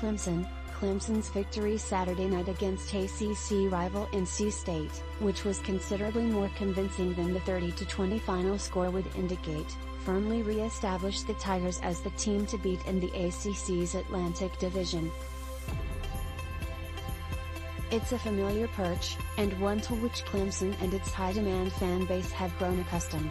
Clemson. Clemson's victory Saturday night against ACC rival NC State, which was considerably more convincing than the 30-20 final score would indicate, firmly re-established the Tigers as the team to beat in the ACC's Atlantic Division. It's a familiar perch, and one to which Clemson and its high-demand fan base have grown accustomed.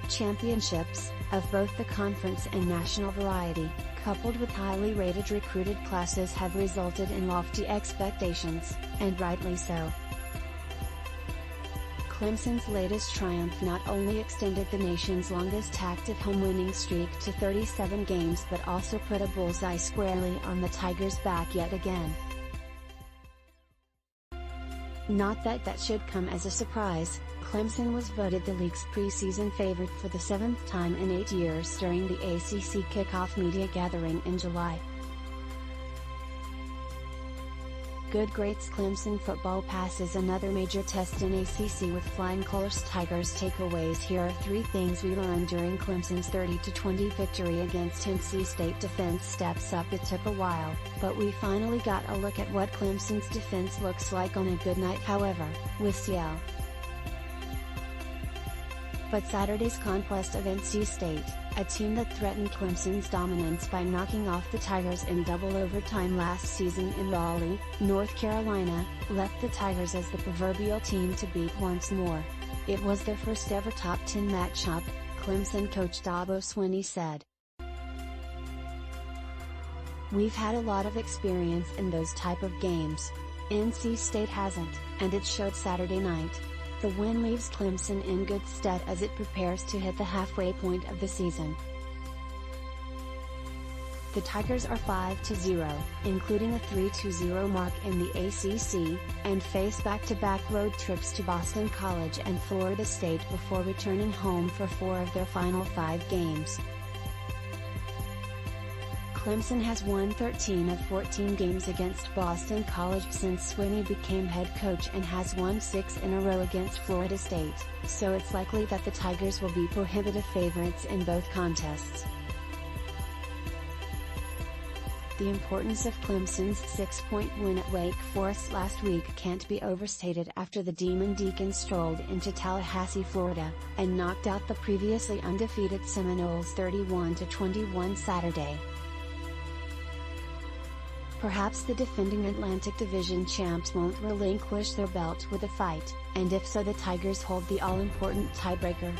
Championships, of both the conference and national variety, coupled with highly rated recruited classes have resulted in lofty expectations, and rightly so. Clemson's latest triumph not only extended the nation's longest active home winning streak to 37 games but also put a bullseye squarely on the Tigers' back yet again. Not that that should come as a surprise, Clemson was voted the league's preseason favorite for the 7th time in 8 years during the ACC Kickoff media gathering in July. GRADESClemson football passes another major test in ACC with flying colorsTIGERS takeaways. Here are 3 things we learned during Clemson's 30-20 victory against NC StateDEFENSE Steps Up. It took a while, but we finally got a look at what Clemson's defense looks like on a good night, however, with CL. But Saturday's conquest of NC State, a team that threatened Clemson's dominance by knocking off the Tigers in double overtime last season in Raleigh, North Carolina, left the Tigers as the proverbial team to beat once more. It was their first ever top 10 matchup, Clemson coach Dabo Swinney said. "We've had a lot of experience in those type of games. NC State hasn't, and it showed Saturday night. The win leaves Clemson in good stead as it prepares to hit the halfway point of the season." The Tigers are 5-0, including a 3-0 mark in the ACC, and face back-to-back road trips to Boston College and Florida State before returning home for 4 of their final 5 games. Clemson has won 13 of 14 games against Boston College since Swinney became head coach and has won 6 in a row against Florida State, so it's likely that the Tigers will be prohibitive favorites in both contests. The importance of Clemson's 6-point win at Wake Forest last week can't be overstated after the Demon Deacons strolled into Tallahassee, Florida, and knocked out the previously undefeated Seminoles 31-21 Saturday. Perhaps the defending Atlantic Division champs won't relinquish their belt with a fight, and if so, the Tigers hold the all-important tiebreaker.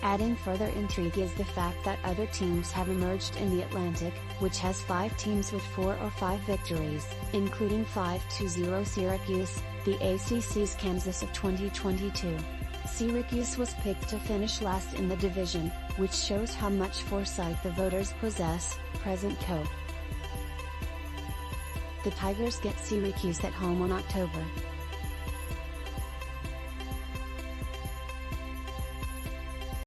Adding further intrigue is the fact that other teams have emerged in the Atlantic, which has 5 teams with 4 or 5 victories, including 5-0 Syracuse, the ACC's Kansas of 2022. Syracuse was picked to finish last in the division, which shows how much foresight the voters possess. Present Co. The Tigers get Syracuse at home on October